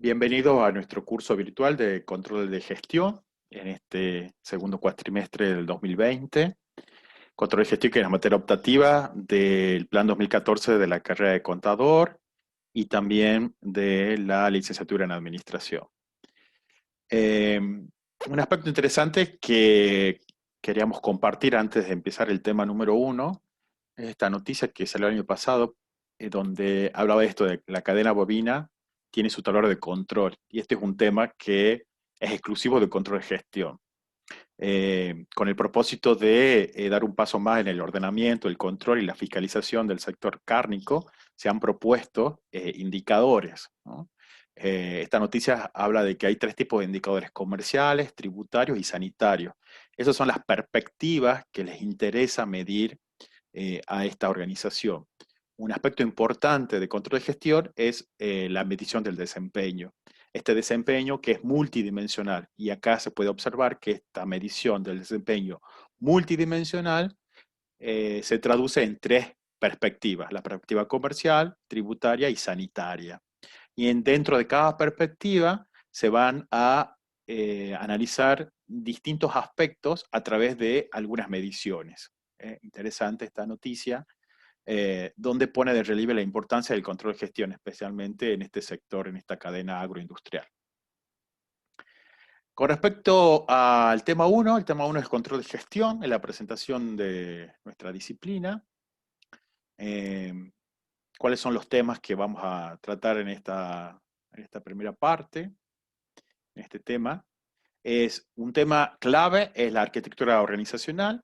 Bienvenido a nuestro curso virtual de control de gestión en este segundo cuatrimestre del 2020. Control de gestión que es la materia optativa del plan 2014 de la carrera de contador y también de la licenciatura en administración. Un aspecto interesante que queríamos compartir antes de empezar el tema número uno es esta noticia que salió el año pasado, donde hablaba de esto de la cadena bovina tiene su tablero de control. Y este es un tema que es exclusivo del control de gestión. Con el propósito de dar un paso más en el ordenamiento, el control y la fiscalización del sector cárnico, se han propuesto indicadores, ¿no? Esta noticia habla de que hay tres tipos de indicadores: comerciales, tributarios y sanitarios. Esas son las perspectivas que les interesa medir a esta organización. Un aspecto importante de control de gestión es la medición del desempeño. Este desempeño que es multidimensional, y acá se puede observar que esta medición del desempeño multidimensional se traduce en tres perspectivas: la perspectiva comercial, tributaria y sanitaria. Dentro de cada perspectiva se van a analizar distintos aspectos a través de algunas mediciones. Interesante esta noticia, donde pone de relieve la importancia del control de gestión, especialmente en este sector, en esta cadena agroindustrial. Con respecto al tema 1, el tema 1 es control de gestión, en la presentación de nuestra disciplina. ¿Cuáles son los temas que vamos a tratar en esta primera parte, en este tema? Es un tema clave, es la arquitectura organizacional,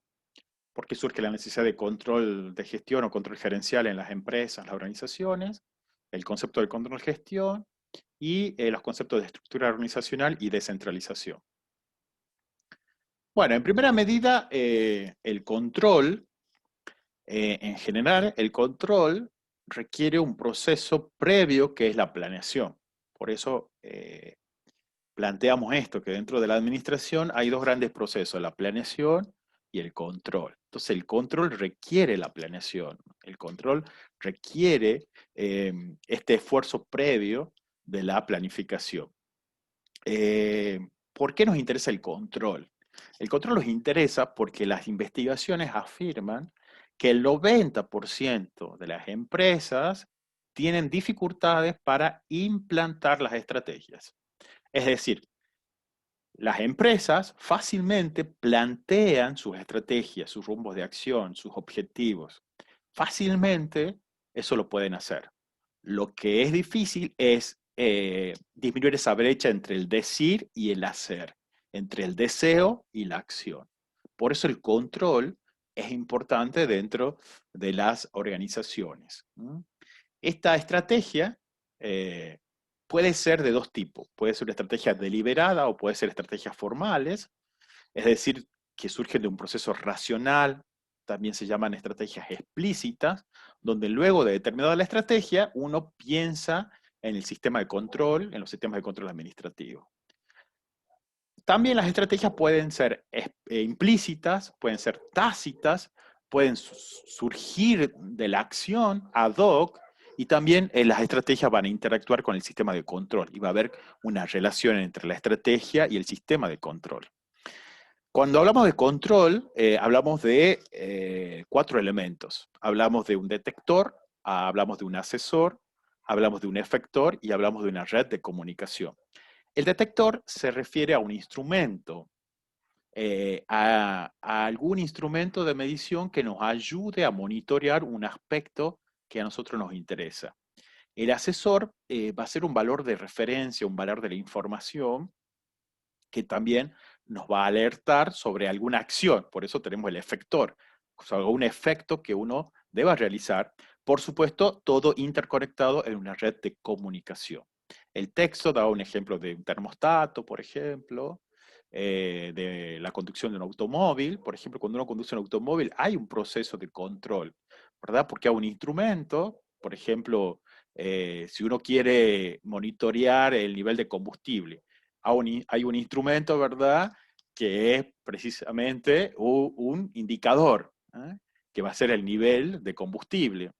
porque surge la necesidad de control de gestión o control gerencial en las empresas, las organizaciones, el concepto del control de gestión y los conceptos de estructura organizacional y descentralización. Bueno, en primera medida, el control, en general, el control requiere un proceso previo que es la planeación. Por eso planteamos esto, que dentro de la administración hay dos grandes procesos: la planeación y el control. Entonces el control requiere la planeación, el control requiere este esfuerzo previo de la planificación. ¿Por qué nos interesa el control? El control nos interesa porque las investigaciones afirman que el 90% de las empresas tienen dificultades para implantar las estrategias. Es decir, las empresas fácilmente plantean sus estrategias, sus rumbos de acción, sus objetivos. Fácilmente eso lo pueden hacer. Lo que es difícil es disminuir esa brecha entre el decir y el hacer, entre el deseo y la acción. Por eso el control es importante dentro de las organizaciones. Esta estrategia eh, puede ser de dos tipos. Puede ser una estrategia deliberada o puede ser estrategias formales, es decir, que surgen de un proceso racional. También se llaman estrategias explícitas, donde luego de determinada la estrategia, uno piensa en el sistema de control, en los sistemas de control administrativo. También las estrategias pueden ser implícitas, pueden ser tácitas, pueden surgir de la acción ad hoc, y también las estrategias van a interactuar con el sistema de control y va a haber una relación entre la estrategia y el sistema de control. Cuando hablamos de control, hablamos de cuatro elementos. Hablamos de un detector, hablamos de un asesor, hablamos de un efector y hablamos de una red de comunicación. El detector se refiere a un instrumento, a algún instrumento de medición que nos ayude a monitorear un aspecto que a nosotros nos interesa. El asesor va a ser un valor de referencia, un valor de la información que también nos va a alertar sobre alguna acción. Por eso tenemos el efector, sobre un efecto que uno deba realizar. Por supuesto, todo interconectado en una red de comunicación. El texto da un ejemplo de un termostato, por ejemplo, de la conducción de un automóvil. Por ejemplo, cuando uno conduce un automóvil hay un proceso de control, ¿verdad? Porque hay un instrumento, por ejemplo, si uno quiere monitorear el nivel de combustible, hay un instrumento, ¿verdad?, que es precisamente un indicador, que va a ser el nivel de combustible.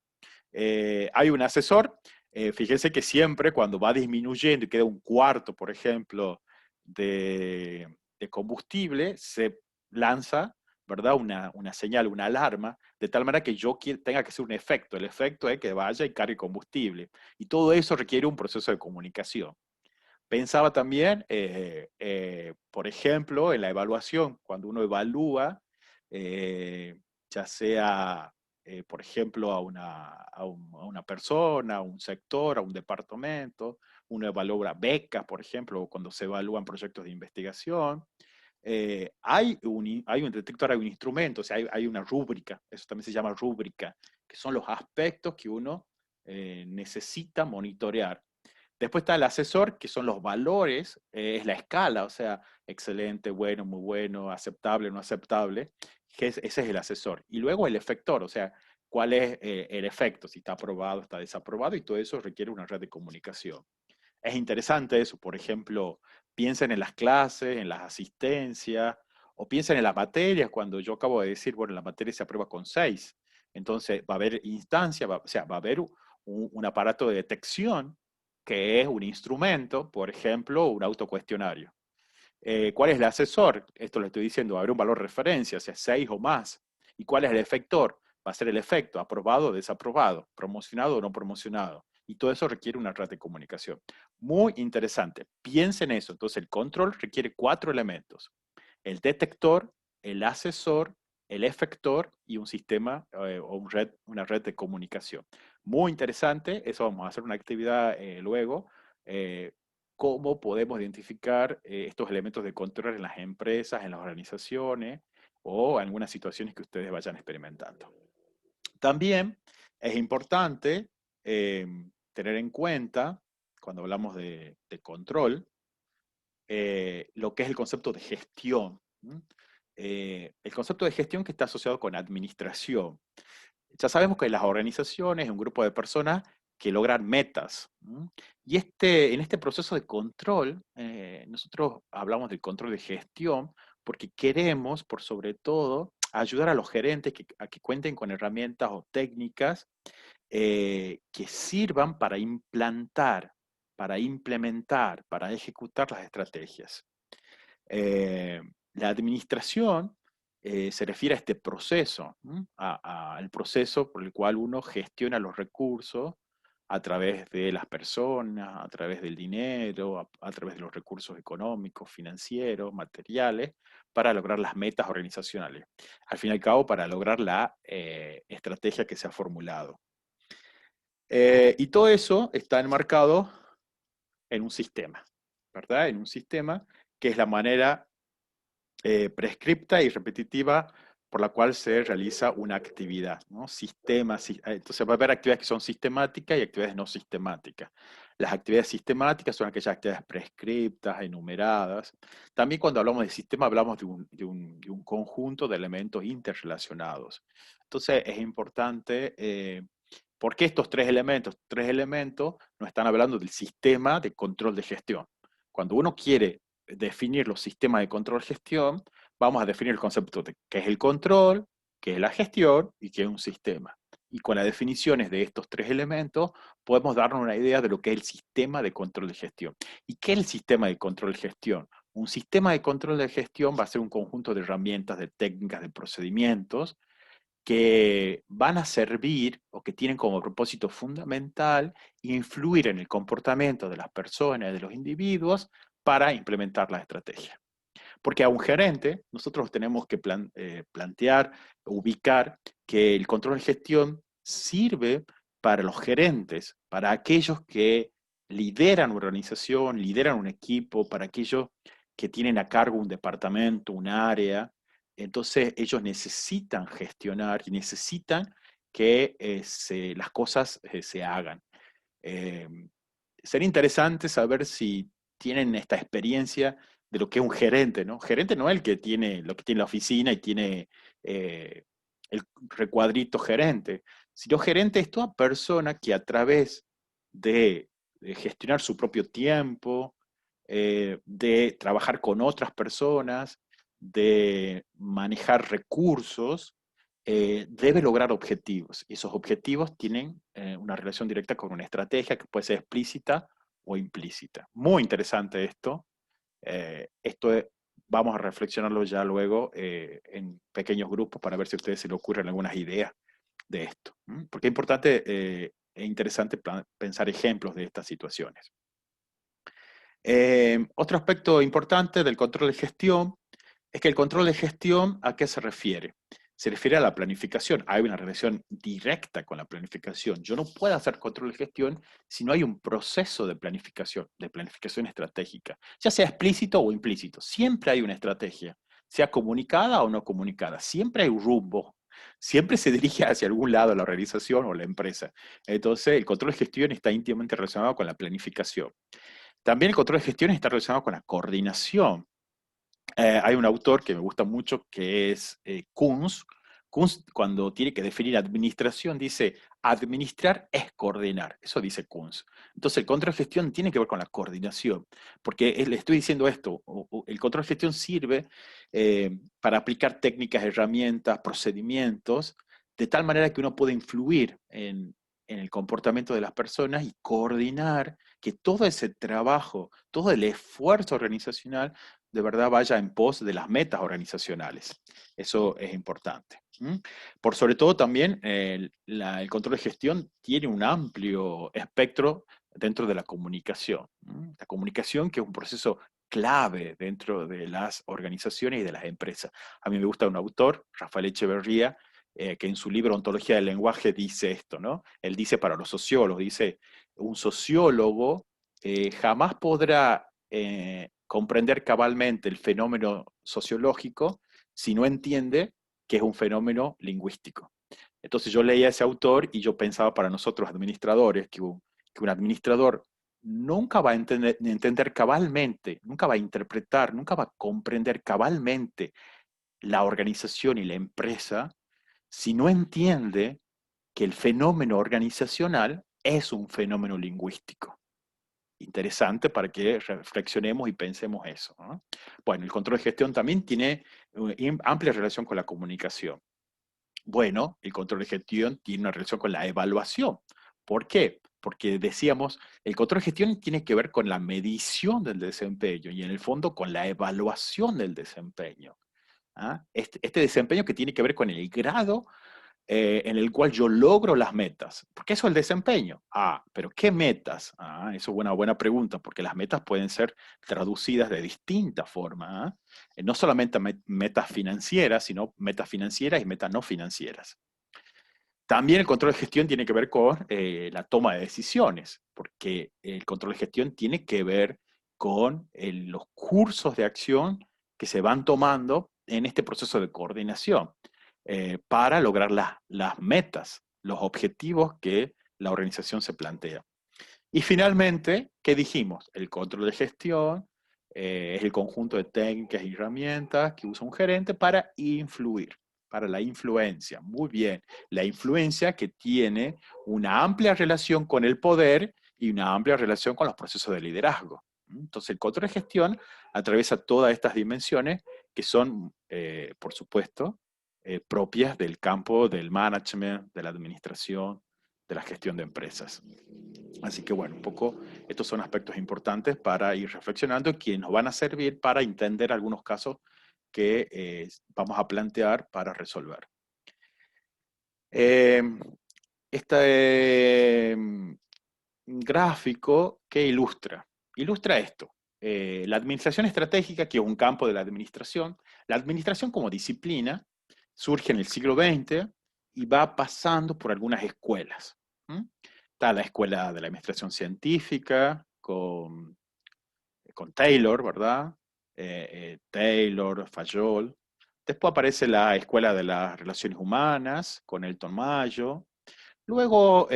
Hay un asesor, Fíjense que siempre cuando va disminuyendo y queda un cuarto, por ejemplo, de combustible, se lanza, ¿verdad? Una señal, una alarma, de tal manera que tenga que hacer un efecto. El efecto es que vaya y cargue combustible. Y todo eso requiere un proceso de comunicación. Pensaba también, por ejemplo, en la evaluación, cuando uno evalúa, ya sea, por ejemplo, a una persona, a un sector, a un departamento, uno evalúa becas, por ejemplo, cuando se evalúan proyectos de investigación. Hay un detector, hay un instrumento, o sea, hay una rúbrica, eso también se llama rúbrica, que son los aspectos que uno necesita monitorear. Después está el asesor, que son los valores, es la escala, o sea, excelente, bueno, muy bueno, aceptable, no aceptable, ese es el asesor. Y luego el efector, o sea, cuál es el efecto, si está aprobado, está desaprobado, y todo eso requiere una red de comunicación. Es interesante eso, por ejemplo, piensen en las clases, en las asistencias, o piensen en las materias, cuando yo acabo de decir, bueno, la materia se aprueba con 6, entonces va a haber instancia, o sea, va a haber un aparato de detección que es un instrumento, por ejemplo, un autocuestionario. ¿Cuál es el asesor? Esto lo estoy diciendo, va a haber un valor de referencia, o sea, 6 o más. ¿Y cuál es el efector? Va a ser el efecto, aprobado o desaprobado, promocionado o no promocionado. Y todo eso requiere una red de comunicación. Muy interesante. Piensen en eso. Entonces, el control requiere 4 elementos. El detector, el asesor, el efector y un sistema o una red de comunicación. Muy interesante. Eso vamos a hacer una actividad luego. Eh, cómo podemos identificar estos elementos de control en las empresas, en las organizaciones o en algunas situaciones que ustedes vayan experimentando. También es importante eh, tener en cuenta, cuando hablamos de control, lo que es el concepto de gestión. El concepto de gestión que está asociado con administración. Ya sabemos que las organizaciones es un grupo de personas que logran metas. Y en este proceso de control, nosotros hablamos del control de gestión porque queremos, por sobre todo, ayudar a los gerentes a que cuenten con herramientas o técnicas que sirvan para implementar, para ejecutar las estrategias. Eh, la administración se refiere a este proceso, al proceso por el cual uno gestiona los recursos a través de las personas, a través del dinero, a través de los recursos económicos, financieros, materiales, para lograr las metas organizacionales. Al fin y al cabo, para lograr la estrategia que se ha formulado. Y todo eso está enmarcado en un sistema, ¿verdad? En un sistema que es la manera prescripta y repetitiva por la cual se realiza una actividad, ¿no? Entonces va a haber actividades que son sistemáticas y actividades no sistemáticas. Las actividades sistemáticas son aquellas actividades prescriptas, enumeradas. También cuando hablamos de sistema hablamos de un conjunto de elementos interrelacionados. Entonces es importante, ¿por qué estos tres elementos? Tres elementos nos están hablando del sistema de control de gestión. Cuando uno quiere definir los sistemas de control-gestión, vamos a definir el concepto de qué es el control, qué es la gestión y qué es un sistema. Y con las definiciones de estos tres elementos, podemos darnos una idea de lo que es el sistema de control de gestión. ¿Y qué es el sistema de control de gestión? Un sistema de control de gestión va a ser un conjunto de herramientas, de técnicas, de procedimientos que van a servir o que tienen como propósito fundamental influir en el comportamiento de las personas, de los individuos, para implementar la estrategia. Porque a un gerente nosotros tenemos que plantear, ubicar que el control de gestión sirve para los gerentes, para aquellos que lideran una organización, lideran un equipo, para aquellos que tienen a cargo un departamento, un área. Entonces ellos necesitan gestionar y necesitan que las cosas se hagan. Eh, Sería interesante saber si tienen esta experiencia de lo que es un gerente, ¿no? Gerente no es el que tiene lo que tiene la oficina y tiene eh, el recuadrito gerente, sino gerente es toda persona que a través de gestionar su propio tiempo, de trabajar con otras personas, de manejar recursos, debe lograr objetivos. Y esos objetivos tienen una relación directa con una estrategia que puede ser explícita o implícita. Muy interesante esto. Vamos a reflexionarlo ya luego en pequeños grupos para ver si a ustedes se les ocurren algunas ideas de esto. Porque es importante e interesante pensar ejemplos de estas situaciones. Otro aspecto importante del control de gestión es que el control de gestión, ¿a qué se refiere? Se refiere a la planificación. Hay una relación directa con la planificación. Yo no puedo hacer control de gestión si no hay un proceso de planificación estratégica, ya sea explícito o implícito. Siempre hay una estrategia, sea comunicada o no comunicada. Siempre hay un rumbo. Siempre se dirige hacia algún lado la organización o la empresa. Entonces, el control de gestión está íntimamente relacionado con la planificación. También el control de gestión está relacionado con la coordinación. Hay un autor que me gusta mucho que es Kunz. Kunz, cuando tiene que definir administración, dice, administrar es coordinar. Eso dice Kunz. Entonces, el control de gestión tiene que ver con la coordinación, porque le estoy diciendo esto, el control de gestión sirve para aplicar técnicas, herramientas, procedimientos, de tal manera que uno puede influir en el comportamiento de las personas y coordinar que todo ese trabajo, todo el esfuerzo organizacional de verdad vaya en pos de las metas organizacionales. Eso es importante. Por sobre todo también el control de gestión tiene un amplio espectro dentro de la comunicación. La comunicación que es un proceso clave dentro de las organizaciones y de las empresas. A mí me gusta un autor, Rafael Echeverría, que en su libro Ontología del Lenguaje dice esto, ¿no? Él dice para los sociólogos, dice, un sociólogo jamás podrá comprender cabalmente el fenómeno sociológico si no entiende que es un fenómeno lingüístico. Entonces yo leía a ese autor y yo pensaba para nosotros administradores que un administrador nunca va a entender cabalmente, nunca va a interpretar, nunca va a comprender cabalmente la organización y la empresa si no entiende que el fenómeno organizacional es un fenómeno lingüístico. Interesante para que reflexionemos y pensemos eso, ¿no? Bueno, el control de gestión también tiene amplia relación con la comunicación. Bueno, el control de gestión tiene una relación con la evaluación. ¿Por qué? Porque decíamos, el control de gestión tiene que ver con la medición del desempeño y en el fondo con la evaluación del desempeño. ¿Ah? Este desempeño que tiene que ver con el grado en el cual yo logro las metas. Porque eso es el desempeño. Ah, pero ¿qué metas? Ah, eso es una buena pregunta, porque las metas pueden ser traducidas de distintas formas. ¿Ah? No solamente metas financieras, sino metas financieras y metas no financieras. También el control de gestión tiene que ver con la toma de decisiones, porque el control de gestión tiene que ver con los cursos de acción que se van tomando en este proceso de coordinación para lograr las metas, los objetivos que la organización se plantea. Y finalmente, ¿qué dijimos? El control de gestión es el conjunto de técnicas y herramientas que usa un gerente para influir, para la influencia. Muy bien, la influencia que tiene una amplia relación con el poder y una amplia relación con los procesos de liderazgo. Entonces, el control de gestión atraviesa todas estas dimensiones que son, por supuesto, propias del campo del management, de la administración, de la gestión de empresas. Así que bueno, un poco estos son aspectos importantes para ir reflexionando que nos van a servir para entender algunos casos que vamos a plantear para resolver. Eh, este gráfico que ilustra esto. La administración estratégica, que es un campo de la administración como disciplina surge en el siglo XX y va pasando por algunas escuelas. Está la escuela de la administración científica con Taylor, ¿verdad? Taylor, Fayol. Después aparece la escuela de las relaciones humanas con Elton Mayo. Luego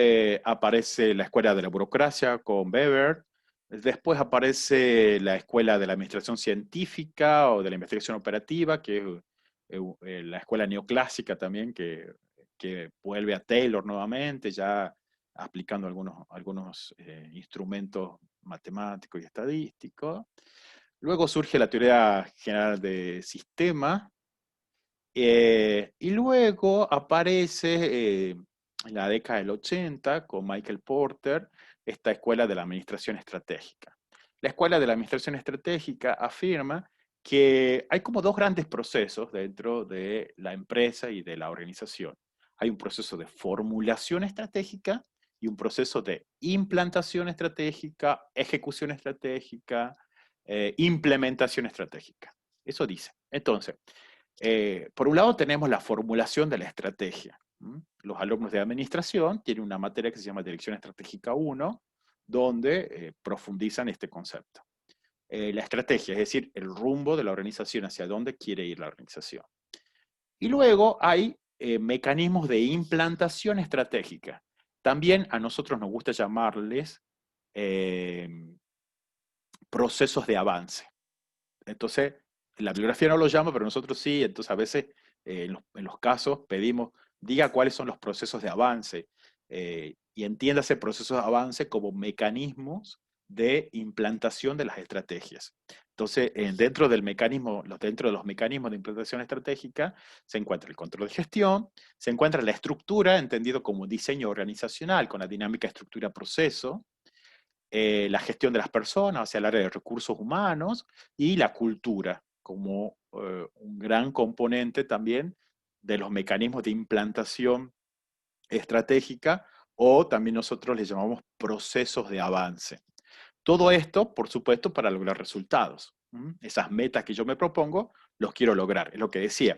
aparece la escuela de la burocracia con Weber. Después aparece la escuela de la administración científica o de la investigación operativa, que es la escuela neoclásica también, que vuelve a Taylor nuevamente, ya aplicando algunos instrumentos matemáticos y estadísticos. Luego surge la teoría general de sistemas, Y luego aparece en la década del 80 con Michael Porter esta escuela de la administración estratégica. La escuela de la administración estratégica afirma que hay como dos grandes procesos dentro de la empresa y de la organización. Hay un proceso de formulación estratégica y un proceso de implantación estratégica, ejecución estratégica, implementación estratégica. Eso dice. Entonces, por un lado tenemos la formulación de la estrategia. Los alumnos de administración tienen una materia que se llama Dirección Estratégica 1, donde profundizan este concepto. La estrategia, es decir, el rumbo de la organización, hacia dónde quiere ir la organización. Y luego hay mecanismos de implantación estratégica. También a nosotros nos gusta llamarles eh, procesos de avance. Entonces, la bibliografía no lo llama, pero nosotros sí, entonces a veces en los casos pedimos, diga cuáles son los procesos de avance y entiéndase procesos de avance como mecanismos de implantación de las estrategias. Entonces, dentro de los mecanismos de implantación estratégica se encuentra el control de gestión, se encuentra la estructura, entendido como diseño organizacional, con la dinámica estructura-proceso, la gestión de las personas, o sea, el área de recursos humanos, y la cultura, como un gran componente también de los mecanismos de implantación estratégica, o también nosotros les llamamos procesos de avance. Todo esto, por supuesto, para lograr resultados. Esas metas que yo me propongo, los quiero lograr. Es lo que decía.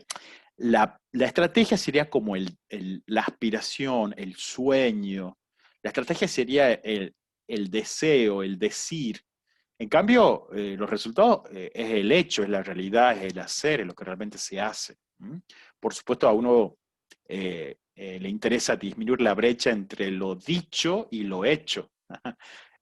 La estrategia sería como la aspiración, el sueño. La estrategia sería el deseo, el decir. En cambio, los resultados es el hecho, es la realidad, es el hacer, es lo que realmente se hace. Por supuesto, a uno le interesa disminuir la brecha entre lo dicho y lo hecho.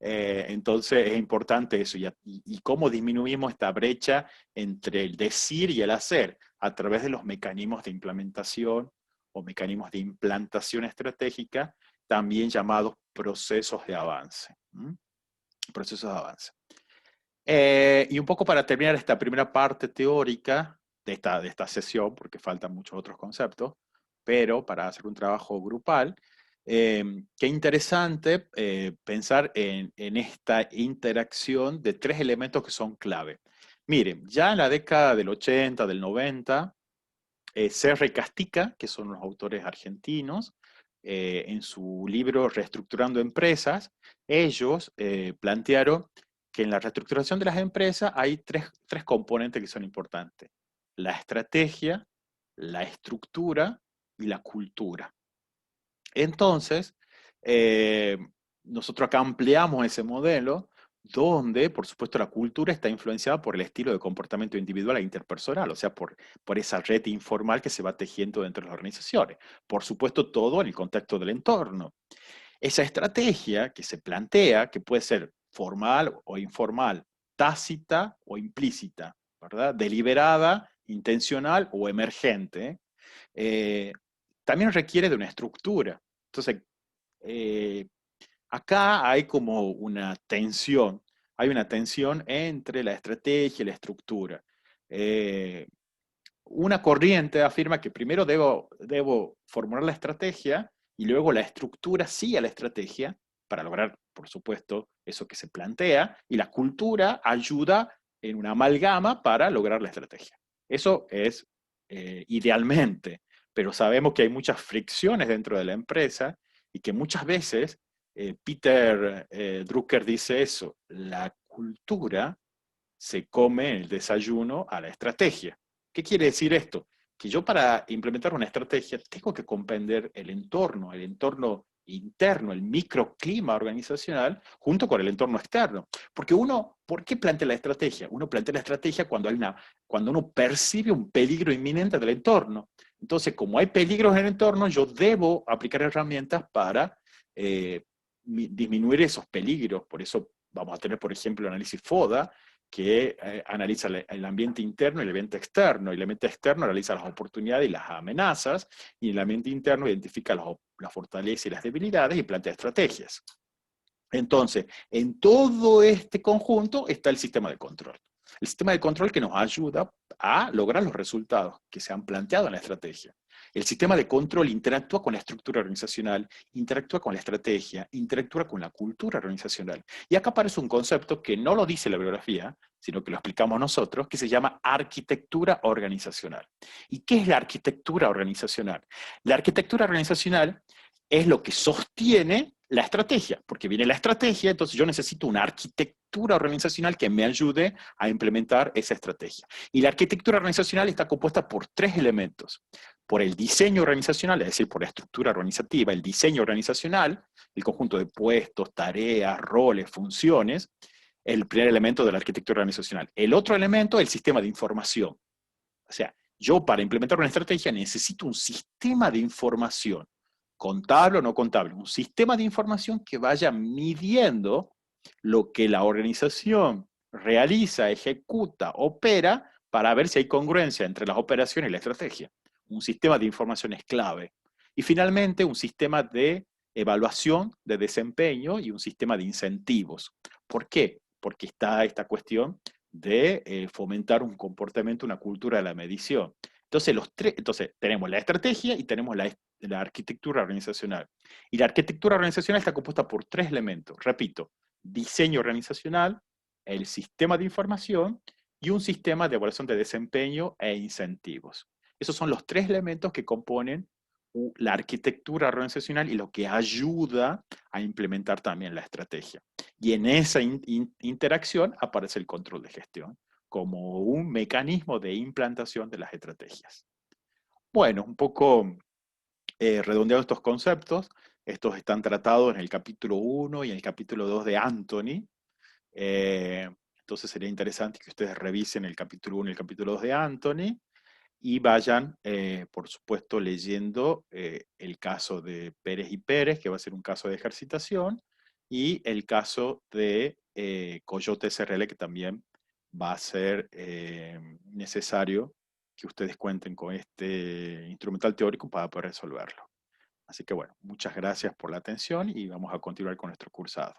Entonces es importante eso. Y cómo disminuimos esta brecha entre el decir y el hacer a través de los mecanismos de implementación o mecanismos de implantación estratégica, también llamados procesos de avance. Procesos de avance. Y un poco para terminar esta primera parte teórica de esta sesión, porque faltan muchos otros conceptos, pero para hacer un trabajo grupal, qué interesante pensar en esta interacción de tres elementos que son clave. Miren, ya en la década del 80, del 90, Serra y Castica, que son los autores argentinos, en su libro Reestructurando Empresas, ellos plantearon que en la reestructuración de las empresas hay tres componentes que son importantes: la estrategia, la estructura y la cultura. Entonces, eh, nosotros acá ampliamos ese modelo donde, por supuesto, la cultura está influenciada por el estilo de comportamiento individual e interpersonal, o sea, por esa red informal que se va tejiendo dentro de las organizaciones. Por supuesto, todo en el contexto del entorno. Esa estrategia que se plantea, que puede ser formal o informal, tácita o implícita, ¿verdad? Deliberada, intencional o emergente, eh, también requiere de una estructura. Entonces, eh, acá hay como hay una tensión entre la estrategia y la estructura. Eh, una corriente afirma que primero debo formular la estrategia y luego la estructura sigue a la estrategia para lograr, por supuesto, eso que se plantea, y la cultura ayuda en una amalgama para lograr la estrategia. Eso es idealmente, pero sabemos que hay muchas fricciones dentro de la empresa y que muchas veces, Peter Drucker dice eso, la cultura se come el desayuno a la estrategia. ¿Qué quiere decir esto? Que yo para implementar una estrategia tengo que comprender el entorno interno, el microclima organizacional, junto con el entorno externo. Porque ¿por qué plantea la estrategia? Uno plantea la estrategia cuando uno percibe un peligro inminente del entorno. Entonces, como hay peligros en el entorno, yo debo aplicar herramientas para disminuir esos peligros. Por eso vamos a tener, por ejemplo, el análisis FODA, que analiza el ambiente interno y el ambiente externo. Y el ambiente externo analiza las oportunidades y las amenazas, y el ambiente interno identifica las fortalezas y las debilidades y plantea estrategias. Entonces, en todo este conjunto está el sistema de control. El sistema de control que nos ayuda a lograr los resultados que se han planteado en la estrategia. El sistema de control interactúa con la estructura organizacional, interactúa con la estrategia, interactúa con la cultura organizacional. Y acá aparece un concepto que no lo dice la bibliografía, sino que lo explicamos nosotros, que se llama arquitectura organizacional. ¿Y qué es la arquitectura organizacional? La arquitectura organizacional es lo que sostiene la estrategia, porque viene la estrategia, entonces yo necesito una arquitectura organizacional que me ayude a implementar esa estrategia. Y la arquitectura organizacional está compuesta por tres elementos. Por el diseño organizacional, es decir, por la estructura organizativa, el diseño organizacional, el conjunto de puestos, tareas, roles, funciones, el primer elemento de la arquitectura organizacional. El otro elemento es el sistema de información. O sea, yo para implementar una estrategia necesito un sistema de información, contable o no contable, un sistema de información que vaya midiendo lo que la organización realiza, ejecuta, opera, para ver si hay congruencia entre las operaciones y la estrategia. Un sistema de información es clave. Y finalmente, un sistema de evaluación de desempeño y un sistema de incentivos. ¿Por qué? Porque está esta cuestión de fomentar un comportamiento, una cultura de la medición. Entonces, entonces tenemos la estrategia y tenemos la arquitectura organizacional. Y la arquitectura organizacional está compuesta por tres elementos. Repito, diseño organizacional, el sistema de información y un sistema de evaluación de desempeño e incentivos. Esos son los tres elementos que componen la arquitectura organizacional y lo que ayuda a implementar también la estrategia. Y en esa interacción aparece el control de gestión como un mecanismo de implantación de las estrategias. Bueno, un poco redondeado estos conceptos, estos están tratados en el capítulo 1 y en el capítulo 2 de Anthony. Entonces sería interesante que ustedes revisen el capítulo 1 y el capítulo 2 de Anthony y vayan, por supuesto, leyendo el caso de Pérez y Pérez, que va a ser un caso de ejercitación, y el caso de Coyote SRL, que también va a ser necesario que ustedes cuenten con este instrumental teórico para poder resolverlo. Así que bueno, muchas gracias por la atención y vamos a continuar con nuestro cursado.